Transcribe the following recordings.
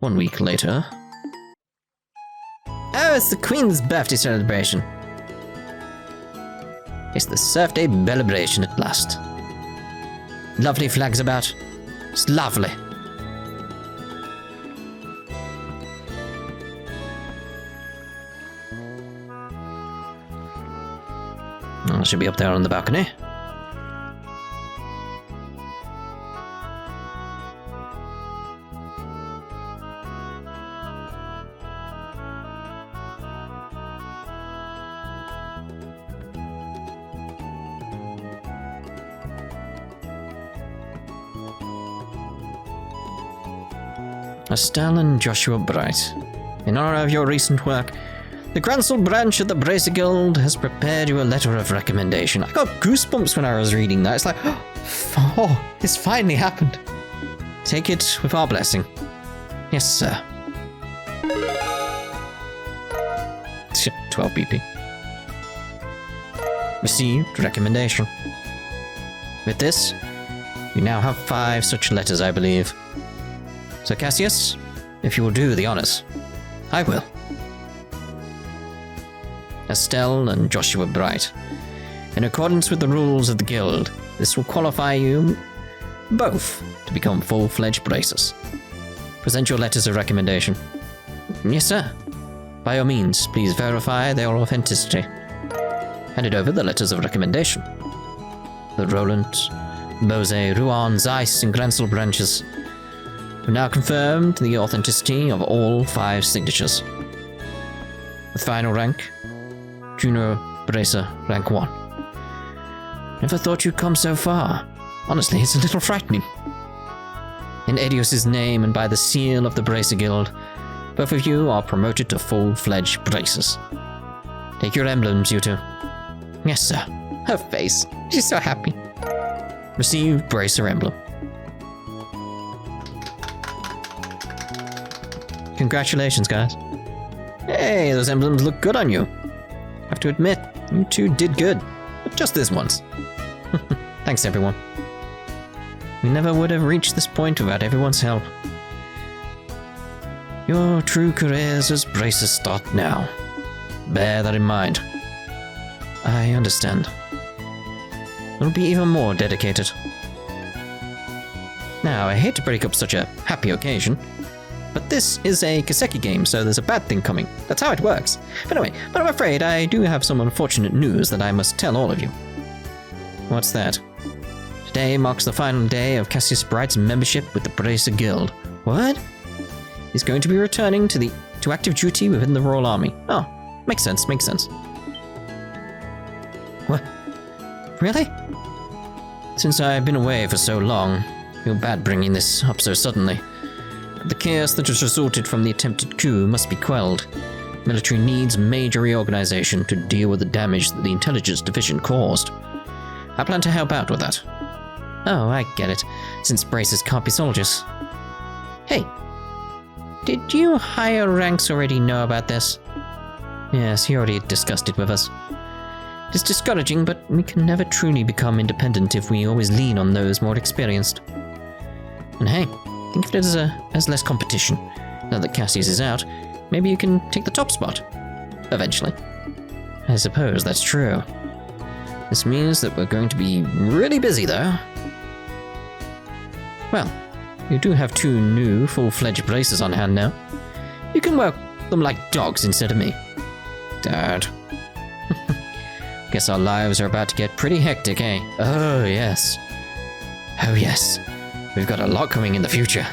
1 week later. Oh, it's the Queen's birthday celebration. It's the Surf Day celebration at last. Lovely flags about. It's lovely. I should be up there on the balcony. Estelle and Joshua Bright, in honor of your recent work, the Grancel branch of the Bracer Guild has prepared you a letter of recommendation. I got goosebumps when I was reading that. It's like, oh, it's finally happened. Take it with our blessing. Yes, sir. 12 BP. Received recommendation. With this, you now have 5 such letters, I believe. So Cassius, if you will do the honors, I will. Estelle and Joshua Bright. In accordance with the rules of the guild, this will qualify you both to become full-fledged bracers. Present your letters of recommendation. Yes, sir. By all means, please verify their authenticity. Handed over the letters of recommendation. The Roland, Bose, Rouen, Zeiss, and Grancel branches have now confirmed the authenticity of all 5 signatures. With final rank, Junior Bracer, rank 1. Never thought you'd come so far. Honestly, it's a little frightening. In Edios's name and by the seal of the Bracer Guild, both of you are promoted to full-fledged bracers. Take your emblems, you two. Yes, sir. Her face. She's so happy. Receive bracer emblem. Congratulations, guys. Hey, those emblems look good on you. I have to admit, you two did good. But just this once. Thanks, everyone. We never would have reached this point without everyone's help. Your true careers as bracers start now. Bear that in mind. I understand. I'll be even more dedicated. Now, I hate to break up such a happy occasion, but this is a Kiseki game, so there's a bad thing coming. That's how it works. But anyway, I'm afraid I do have some unfortunate news that I must tell all of you. What's that? Today marks the final day of Cassius Bright's membership with the Bracer Guild. What? He's going to be returning to active duty within the Royal Army. Oh, makes sense, makes sense. What? Really? Since I've been away for so long, I feel bad bringing this up so suddenly. But the chaos that has resulted from the attempted coup must be quelled. Military needs major reorganization to deal with the damage that the intelligence division caused. I plan to help out with that. Oh, I get it, since bracers can't be soldiers. Hey, did you higher ranks already know about this? Yes, he already discussed it with us. It's discouraging, but we can never truly become independent if we always lean on those more experienced. And hey, think of it as less competition. Now that Cassius is out, maybe you can take the top spot. Eventually. I suppose that's true. This means that we're going to be really busy, though. Well, you do have 2 new full-fledged bracers on hand now. You can work them like dogs instead of me. Dad. Guess our lives are about to get pretty hectic, eh? Oh, yes. Oh, yes. We've got a lot coming in the future.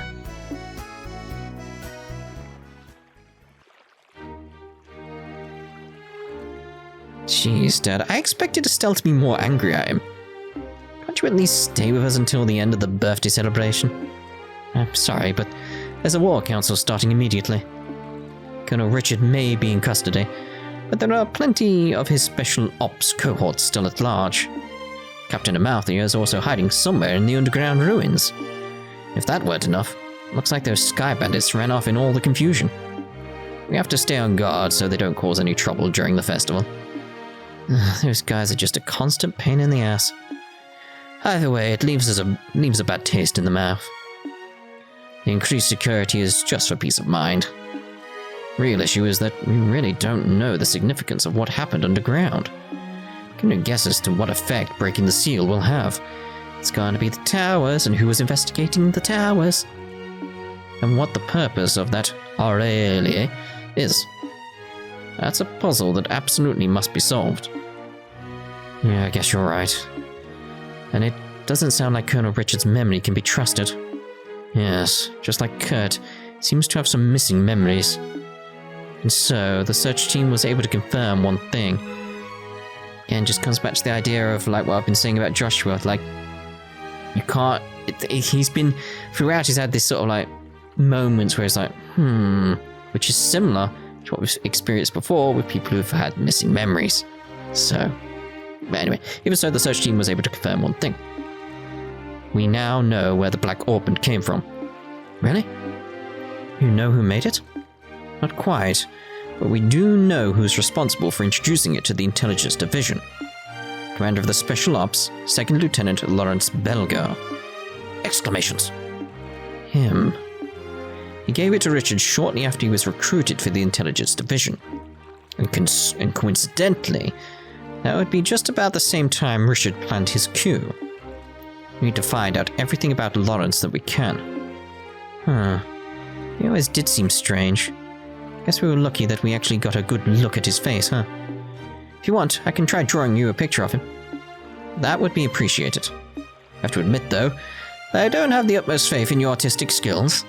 Jeez, Dad, I expected Estelle to be more angry at him. Can't you at least stay with us until the end of the birthday celebration? I'm sorry, but there's a war council starting immediately. Colonel Richard may be in custody, but there are plenty of his special ops cohorts still at large. Captain Amalthea is also hiding somewhere in the underground ruins. If that weren't enough, looks like those sky bandits ran off in all the confusion. We have to stay on guard so they don't cause any trouble during the festival. Those guys are just a constant pain in the ass. Either way, it leaves a bad taste in the mouth. The increased security is just for peace of mind. Real issue is that we really don't know the significance of what happened underground. Can you guess as to what effect breaking the seal will have? It's going to be the towers, and who was investigating the towers? And what the purpose of that Aurelie is. That's a puzzle that absolutely must be solved. Yeah, I guess you're right. And it doesn't sound like Colonel Richard's memory can be trusted. Yes, just like Kurt, seems to have some missing memories. And so, the search team was able to confirm one thing. Again, just comes back to the idea of, like, what I've been saying about Joshua, like, you can't... he's been... Throughout, he's had this sort of, like, moments where it's like, which is similar to what we've experienced before with people who've had missing memories. So, but anyway, even so, the search team was able to confirm one thing. We now know where the Black Orpiment came from. Really? You know who made it? Not quite, but we do know who's responsible for introducing it to the Intelligence Division. Commander of the Special Ops, 2nd Lieutenant Lawrence Belgar. Exclamations. Him. He gave it to Richard shortly after he was recruited for the Intelligence Division. And coincidentally, that would be just about the same time Richard planned his coup. We need to find out everything about Lawrence that we can. He always did seem strange. Guess we were lucky that we actually got a good look at his face, huh? If you want, I can try drawing you a picture of him. That would be appreciated. I have to admit, though, that I don't have the utmost faith in your artistic skills.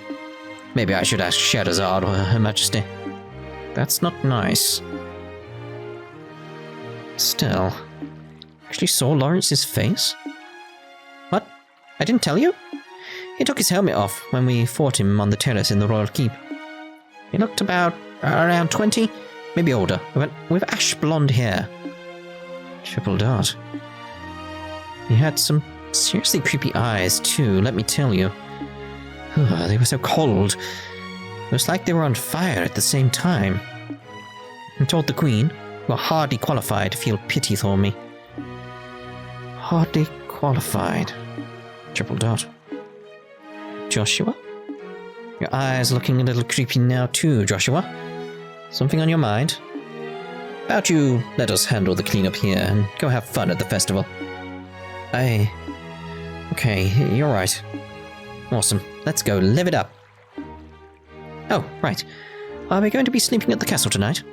Maybe I should ask Scheherazade or Her Majesty. That's not nice. Still, actually saw Lawrence's face? What? I didn't tell you? He took his helmet off when we fought him on the terrace in the Royal Keep. He looked about around 20, maybe older, with ash blonde hair. Triple dot. He had some seriously creepy eyes, too, let me tell you. They were so cold. It was like they were on fire at the same time. I told the Queen, who are hardly qualified to feel pity for me. Hardly qualified. Triple dot. Joshua? Your eyes looking a little creepy now too, Joshua. Something on your mind? How about you let us handle the cleanup here and go have fun at the festival? Okay, you're right. Awesome. Let's go live it up. Oh, right. Are we going to be sleeping at the castle tonight?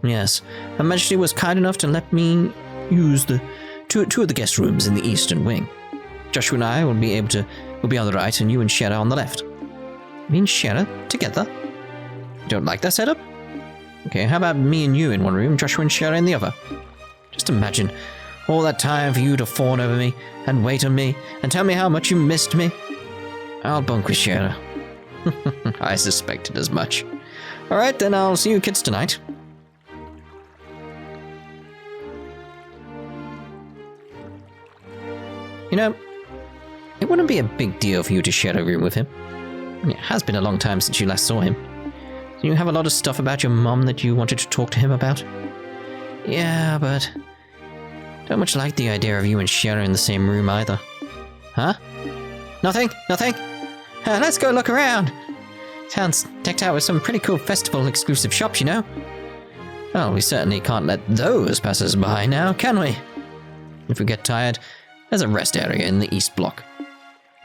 Yes. Her Majesty was kind enough to let me use the two of the guest rooms in the eastern wing. Joshua and I will be on the right, and you and Shera on the left. Me and Shera together? You don't like that setup? Okay, how about me and you in one room, Joshua and Shera in the other? Just imagine all that time for you to fawn over me and wait on me and tell me how much you missed me. I'll bunk with Shera. I suspected as much. Alright, then I'll see you kids tonight. You know, it wouldn't be a big deal for you to share a room with him. It has been a long time since you last saw him. Do you have a lot of stuff about your mom that you wanted to talk to him about? Yeah, but don't much like the idea of you and Shera in the same room either. Huh? Nothing? Let's go look around. Town's decked out with some pretty cool festival exclusive shops, you know. Well, we certainly can't let those pass us by now, can we? If we get tired, there's a rest area in the east block.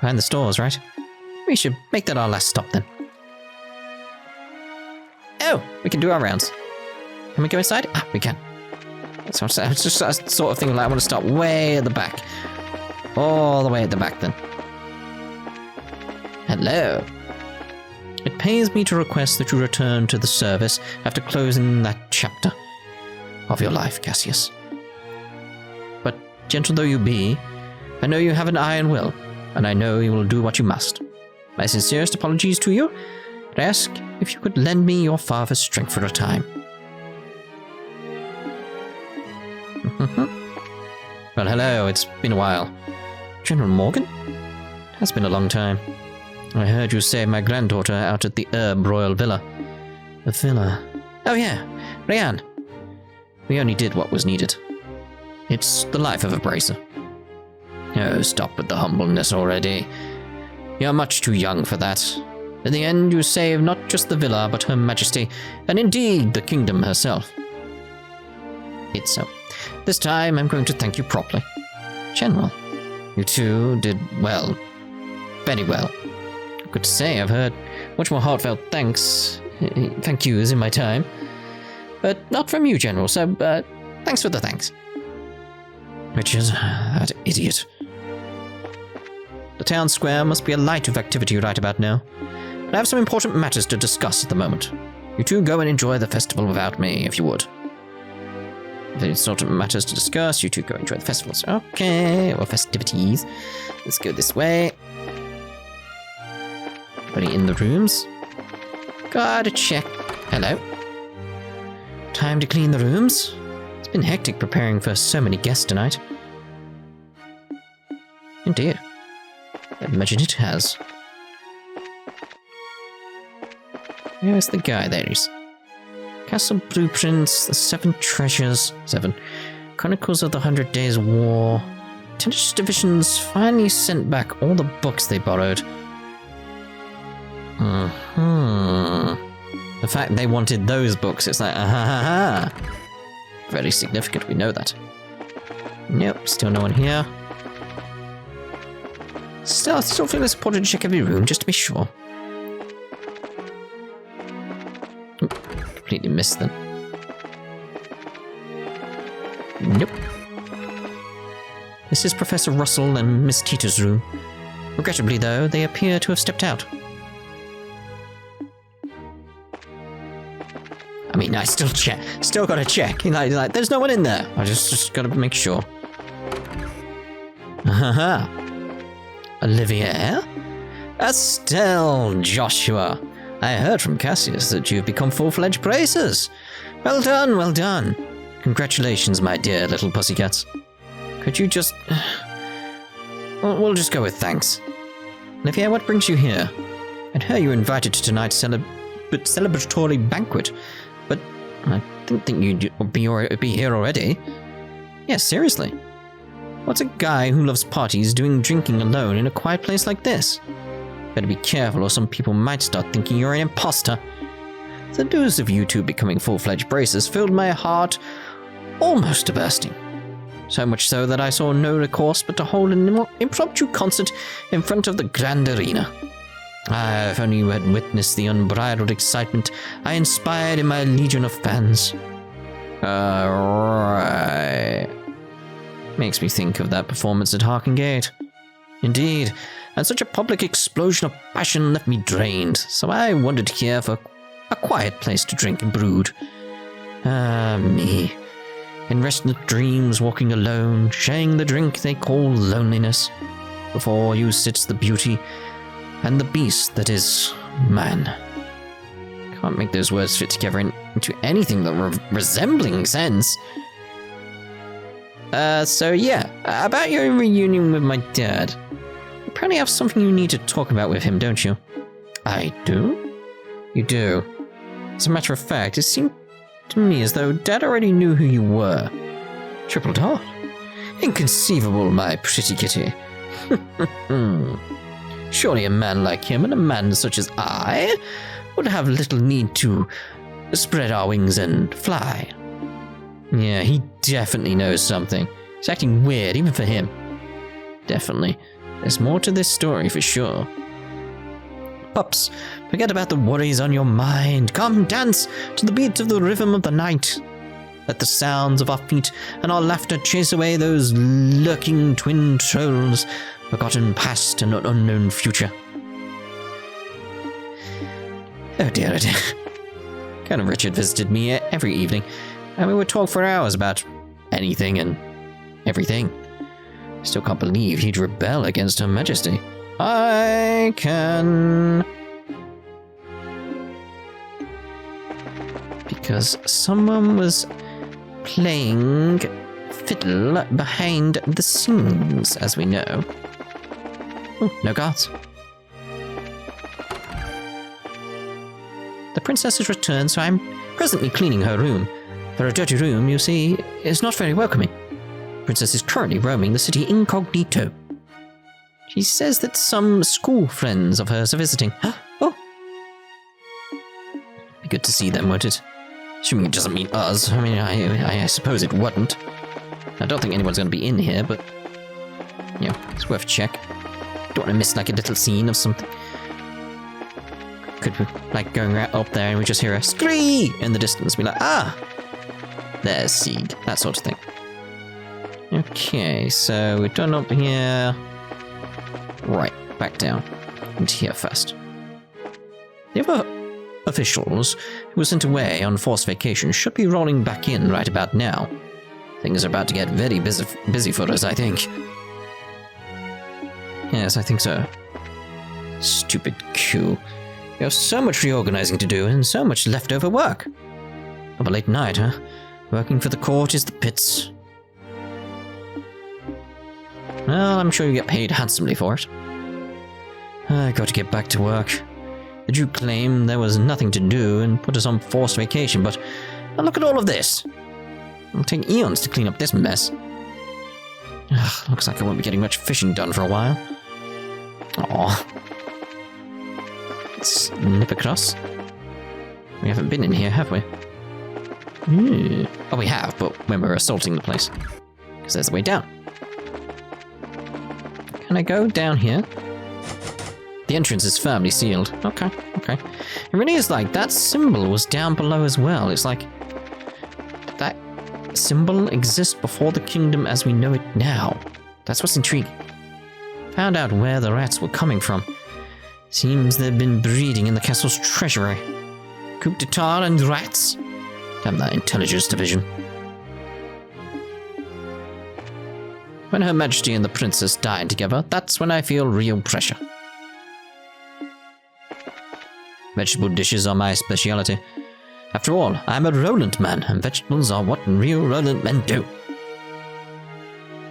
Behind the stores, right? We should make that our last stop then. Oh, we can do our rounds. Can we go inside? Ah, we can. So it's just a sort of thing like I want to start way at the back. All the way at the back then. Hello. It pains me to request that you return to the service after closing that chapter of your life, Cassius. But gentle though you be, I know you have an iron will, and I know you will do what you must. My sincerest apologies to you, but I ask if you could lend me your father's strength for a time. Well, hello, it's been a while. General Morgan? It has been a long time. I heard you save my granddaughter out at the Royal Villa. A villa? Oh yeah, Rayanne. We only did what was needed. It's the life of a bracer. Oh, stop with the humbleness already. You're much too young for that. In the end, you saved not just the villa, but Her Majesty, and indeed the kingdom herself. It's so. This time, I'm going to thank you properly. General, you two did well. Very well. Good to say, I've heard much more heartfelt thank yous in my time. But not from you, General, so thanks for the thanks. Richard, that idiot. The town square must be alight with activity right about now. But I have some important matters to discuss at the moment. You two go and enjoy the festival without me, if you would. If there's sort of matters to discuss, you two go enjoy the festivals. Okay, or festivities. Let's go this way. Everybody in the rooms? Gotta check. Hello. Time to clean the rooms. It's been hectic preparing for so many guests tonight. Indeed. I imagine it has. Where's the guy? There he is. Castle Blueprints, the 7 Treasures, 7. Chronicles of the 100 Days War. Tennis Divisions finally sent back all the books they borrowed. The fact they wanted those books, it's like, very significant, we know that. Nope, still no one here. Still, I still feel it's important to check every room, just to be sure. Completely missed them. Nope. This is Professor Russell and Miss Teeter's room. Regrettably, though, they appear to have stepped out. I mean, I still gotta check. Like, there's no one in there. I just gotta make sure. Olivia? Estelle, Joshua. I heard from Cassius that you've become full-fledged bracers. Well done, well done. Congratulations, my dear little pussycats. Could you just... We'll just go with thanks. Olivia, what brings you here? I'd heard you invited to tonight's celebratory banquet, but I didn't think you'd be here already. Yeah, seriously. What's a guy who loves parties doing drinking alone in a quiet place like this? Better be careful or some people might start thinking you're an imposter. The news of you two becoming full-fledged bracers filled my heart almost to bursting. So much so that I saw no recourse but to hold an impromptu concert in front of the grand arena. If only you had witnessed the unbridled excitement I inspired in my legion of fans. Right. Makes me think of that performance at Harkingate. Indeed, and such a public explosion of passion left me drained, so I wandered here for a quiet place to drink and brood. Me. In restless dreams, walking alone, sharing the drink they call loneliness. Before you sits the beauty and the beast that is man. Can't make those words fit together into anything that resembling sense. So yeah, about your reunion with my dad. You probably have something you need to talk about with him, don't you? I do? You do. As a matter of fact, it seemed to me as though Dad already knew who you were. Triple Dot? Inconceivable, my pretty kitty. Surely a man like him and a man such as I would have little need to spread our wings and fly. Yeah, he definitely knows something. He's acting weird, even for him. Definitely. There's more to this story for sure. Pups, forget about the worries on your mind. Come dance to the beat of the rhythm of the night. Let the sounds of our feet and our laughter chase away those lurking twin trolls, forgotten past and an unknown future. Oh dear, oh dear. Colonel Richard visited me every evening, and we would talk for hours about anything and everything. I still can't believe he'd rebel against Her Majesty. I can... Because someone was playing fiddle behind the scenes, as we know. Oh, no guards. The princess has returned, so I'm presently cleaning her room. For a dirty room, you see, is not very welcoming. The princess is currently roaming the city incognito. She says that some school friends of hers are visiting. Oh, Be good to see them, won't it? Assuming it doesn't mean us. I mean, I suppose it wouldn't. I don't think anyone's going to be in here, but... you know, it's worth a check. Don't want to miss, like, a little scene of something. Could we, like, going right up there and we just hear a scree in the distance. Be like, ah! There's Seed. That sort of thing. Okay, so we're done up here. Right, back down. Into here first. The other officials who were sent away on forced vacation should be rolling back in right about now. Things are about to get very busy for us, I think. Yes, I think so. Stupid coup. You have so much reorganizing to do and so much leftover work. Of a late night, huh? Working for the court is the pits. Well, I'm sure you get paid handsomely for it. I got to get back to work. The Duke claimed there was nothing to do and put us on forced vacation, but look at all of this. It'll take eons to clean up this mess. Ugh, looks like I won't be getting much fishing done for a while. Aw. Let's nip across. We haven't been in here, have we? Oh, we have, but when we were assaulting the place. Because there's the way down. Can I go down here? The entrance is firmly sealed. Okay, okay. It really is like that symbol was down below as well. It's like that symbol exists before the kingdom as we know it now. That's what's intriguing. Found out where the rats were coming from. Seems they've been breeding in the castle's treasury. Coup d'etat and rats. Damn that intelligence division. When Her Majesty and the Princess dine together, that's when I feel real pressure. Vegetable dishes are my speciality. After all, I'm a Roland man, and vegetables are what real Roland men do.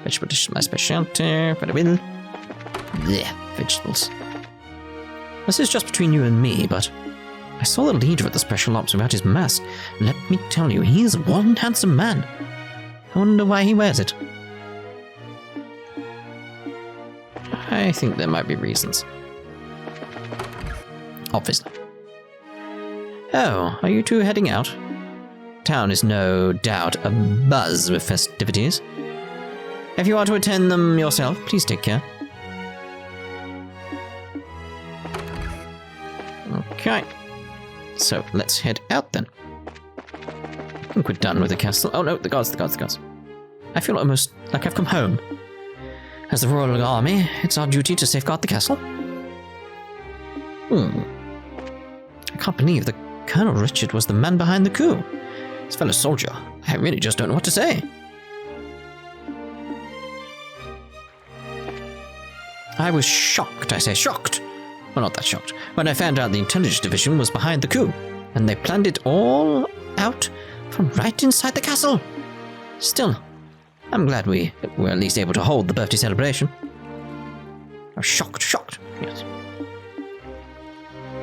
Vegetable dish is my specialty. Very well. Yeah, vegetables. This is just between you and me, but I saw the leader of the special ops without his mask. Let me tell you, he is one handsome man. I wonder why he wears it. I think there might be reasons. Obviously. Oh, are you two heading out? Town is no doubt abuzz with festivities. If you are to attend them yourself, please take care. Okay. So, let's head out then. I think we're done with the castle. Oh no, the guards. I feel almost like I've come home. As the Royal Army, it's our duty to safeguard the castle. I can't believe that Colonel Richard was the man behind the coup. His fellow soldier. I really just don't know what to say. I was shocked, I say shocked. Well, not that shocked. When I found out the intelligence division was behind the coup, and they planned it all out from right inside the castle. Still, I'm glad we were at least able to hold the birthday celebration. I was shocked, yes.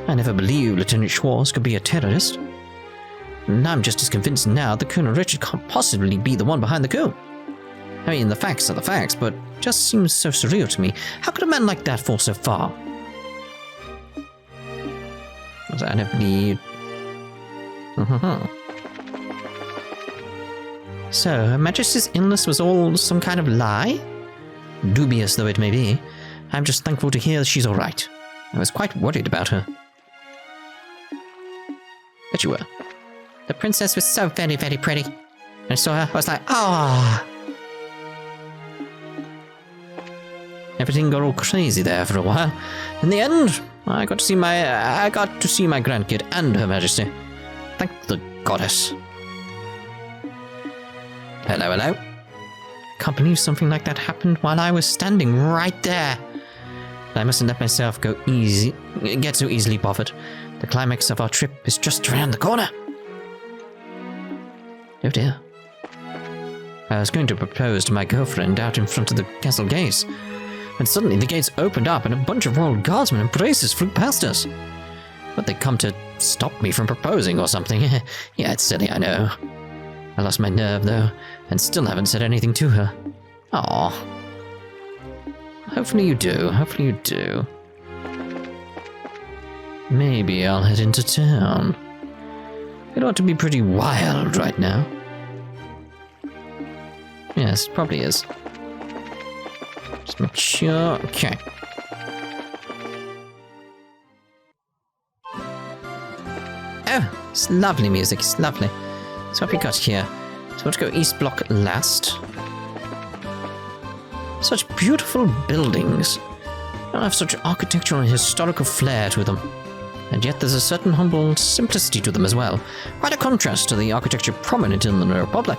I never believed Lieutenant Schwartz could be a terrorist. And I'm just as convinced now that Colonel Richard can't possibly be the one behind the coup. I mean, the facts are the facts, but it just seems so surreal to me. How could a man like that fall so far? I never believed. So, Her Majesty's illness was all some kind of lie? Dubious though it may be, I'm just thankful to hear she's alright. I was quite worried about her. Bet you were. The princess was so very, very pretty. And I saw her, I was like, ah. Everything got all crazy there for a while. In the end, I got to see my grandkid and Her Majesty. Thank the goddess. Hello. Can't believe something like that happened while I was standing right there. I mustn't let myself get so easily bothered. The climax of our trip is just around the corner. Oh dear. I was going to propose to my girlfriend out in front of the castle gates, when suddenly the gates opened up and a bunch of royal guardsmen and bracers flew past us. But they come to stop me from proposing or something. Yeah, it's silly, I know. I lost my nerve though, and still haven't said anything to her. Aww. Hopefully you do. Maybe I'll head into town. It ought to be pretty wild right now. Yes, it probably is. Just make sure. Okay. Oh, it's lovely music. It's lovely. So what we got here? So let's go East Block last. Such beautiful buildings. They have such architectural and historical flair to them. And yet there's a certain humble simplicity to them as well. Quite a contrast to the architecture prominent in the Republic.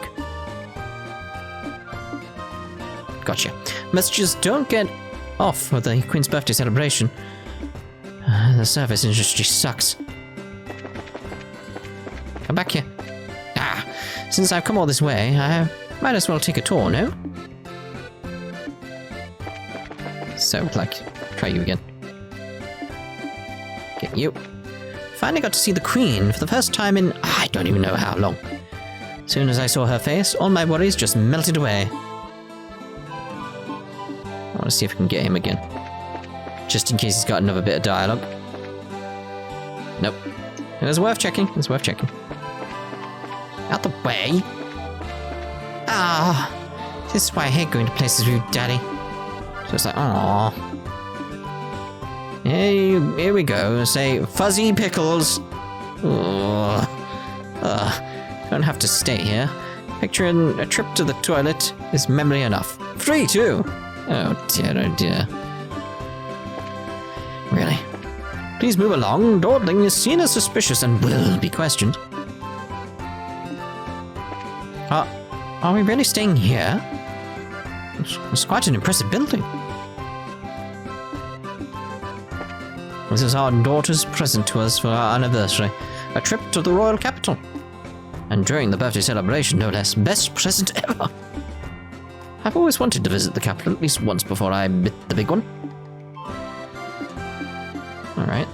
Gotcha. Messages don't get off for the Queen's birthday celebration. The service industry sucks. Come back here. Ah, since I've come all this way, I might as well take a tour, no? So, like, try you again. Get you. Finally got to see the Queen for the first time in I don't even know how long. Soon as I saw her face, all my worries just melted away. I want to see if I can get him again. Just in case he's got another bit of dialogue. Nope. It was worth checking. It was worth checking. Out the way. Ah, this is why I hate going to places with you, Daddy. So it's like, aww. Here we go. Say, fuzzy pickles. Don't have to stay here. Picturing a trip to the toilet is memory enough. Free, too. Oh dear. Really? Please move along. Dawdling is seen as suspicious and will be questioned. Are we really staying here? It's quite an impressive building. This is our daughter's present to us for our anniversary. A trip to the royal capital. And during the birthday celebration, no less. Best present ever. I've always wanted to visit the capital at least once before I bit the big one. Alright,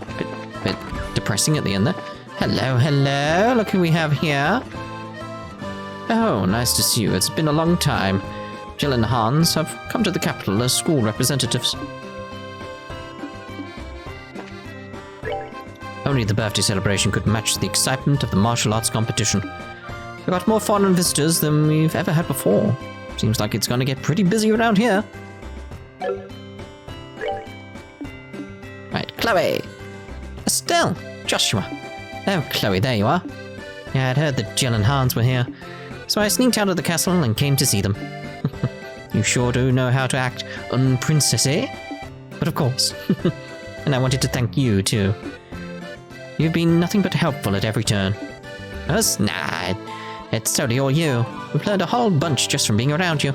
bit depressing at the end there. Hello, look who we have here. Oh, nice to see you. It's been a long time. Jill and Hans have come to the capital as school representatives. Only the birthday celebration could match the excitement of the martial arts competition. We've got more foreign visitors than we've ever had before. Seems like it's going to get pretty busy around here. Right, Chloe! Estelle! Joshua! Oh, Chloe, there you are. Yeah, I'd heard that Jill and Hans were here, so I sneaked out of the castle and came to see them. You sure do know how to act unprincessy. But of course. And I wanted to thank you, too. You've been nothing but helpful at every turn. Us? Nah, it's totally all you. We've learned a whole bunch just from being around you.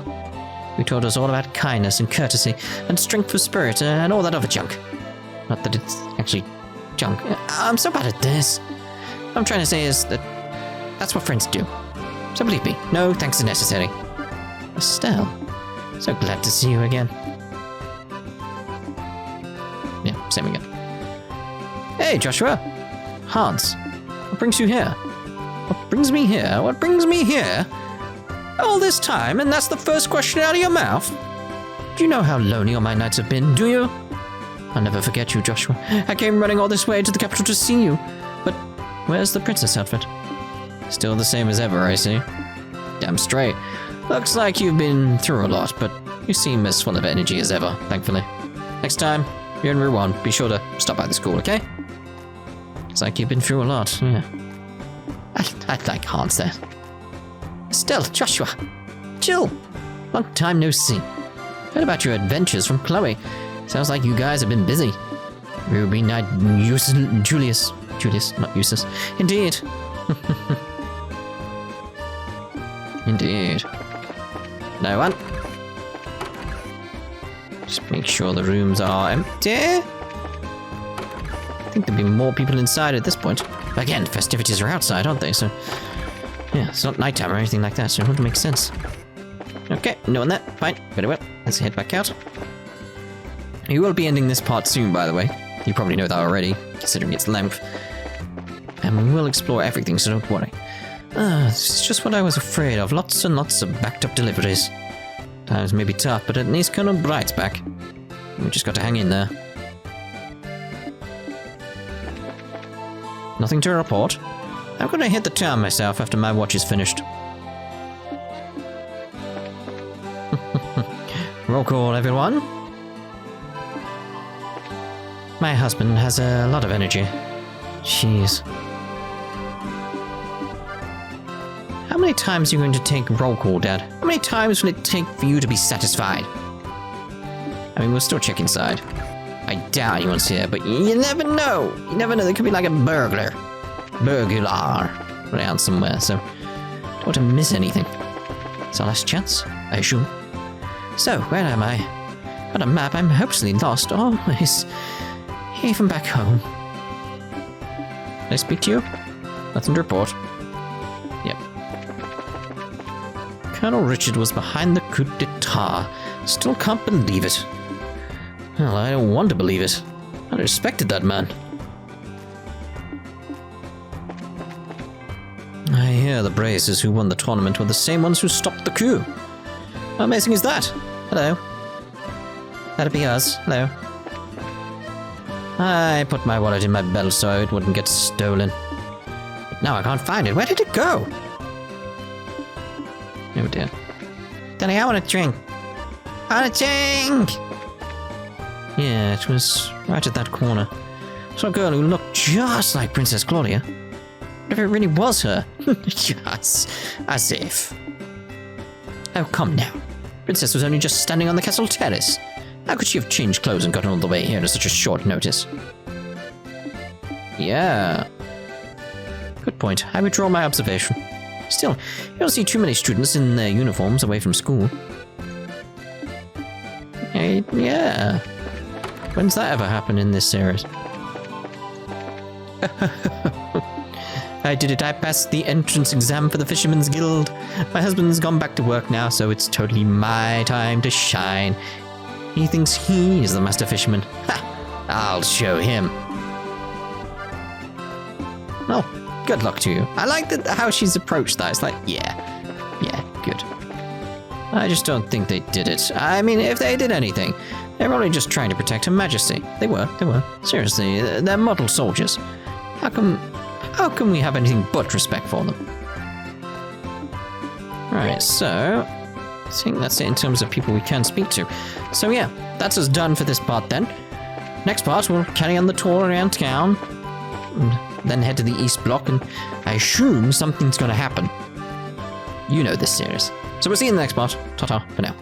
You taught us all about kindness and courtesy and strength of spirit and all that other junk. Not that it's actually junk. I'm so bad at this. What I'm trying to say is that that's what friends do. So believe me, no thanks are necessary. Estelle, so glad to see you again. Yeah, same again. Hey, Joshua. Hans, what brings you here? What brings me here? What brings me here? All this time, and that's the first question out of your mouth? Do you know how lonely all my nights have been, do you? I'll never forget you, Joshua. I came running all this way to the capital to see you. But where's the princess outfit? Still the same as ever, I see. Damn straight. Looks like you've been through a lot, but you seem as full of energy as ever, thankfully. Next time you're in Rouen, be sure to stop by the school, okay? Looks like you've been through a lot, yeah. I'd like Hans there. Estelle, Joshua, Jill, long time no see. Heard about your adventures from Chloe. Sounds like you guys have been busy. Ruby, Knight, Julius, not Eustace. Indeed. Indeed. No one. Just make sure the rooms are empty. I think there'll be more people inside at this point. Again, festivities are outside, aren't they? So, yeah, it's not nighttime or anything like that, so it wouldn't make sense. Okay, no one there. Fine, very well. Let's head back out. We will be ending this part soon, by the way. You probably know that already, considering its length. And we will explore everything, so don't worry. It's just what I was afraid of. Lots and lots of backed up deliveries. Times may be tough, but at least Colonel Bright's back. We just got to hang in there. Nothing to report. I'm gonna hit the town myself after my watch is finished. Roll call, everyone. My husband has a lot of energy. Jeez. How many times are you going to take roll call, Dad? How many times will it take for you to be satisfied? I mean, we'll still check inside. I doubt anyone's here, but you never know. You never know. There could be like a burglar around somewhere, so don't want to miss anything. It's our last chance, I assume. So, where am I? On a map, I'm hopelessly lost always. Even back home. Can I speak to you? Nothing to report. Yep. Colonel Richard was behind the coup d'etat. Still can't believe it. Well, I don't want to believe it. I respected that man. I hear the Bracers who won the tournament were the same ones who stopped the coup. How amazing is that? Hello. That'd be us. Hello. I put my wallet in my belt so it wouldn't get stolen. But now I can't find it. Where did it go? Oh dear. Danny, I want a drink. I want a drink! Yeah, it was right at that corner. Saw a girl who looked just like Princess Claudia. What if it really was her? Yes, as if. Oh, come now. Princess was only just standing on the castle terrace. How could she have changed clothes and gotten all the way here at such a short notice? Yeah. Good point. I withdraw my observation. Still, you don't see too many students in their uniforms away from school. Yeah. When's that ever happened in this series? I did it. I passed the entrance exam for the Fisherman's Guild. My husband's gone back to work now, so it's totally my time to shine. He thinks he is the master fisherman. Ha! I'll show him. Oh, good luck to you. I like how she's approached that. It's like, yeah, good. I just don't think they did it. I mean, if they did anything, they were only just trying to protect Her Majesty. They were. Seriously, they're model soldiers. How can we have anything but respect for them? Alright, so I think that's it in terms of people we can speak to. So yeah, that's us done for this part then. Next part, we'll carry on the tour around town, and then head to the East Block, and I assume something's going to happen. You know this series. So we'll see you in the next part. Ta-ta for now.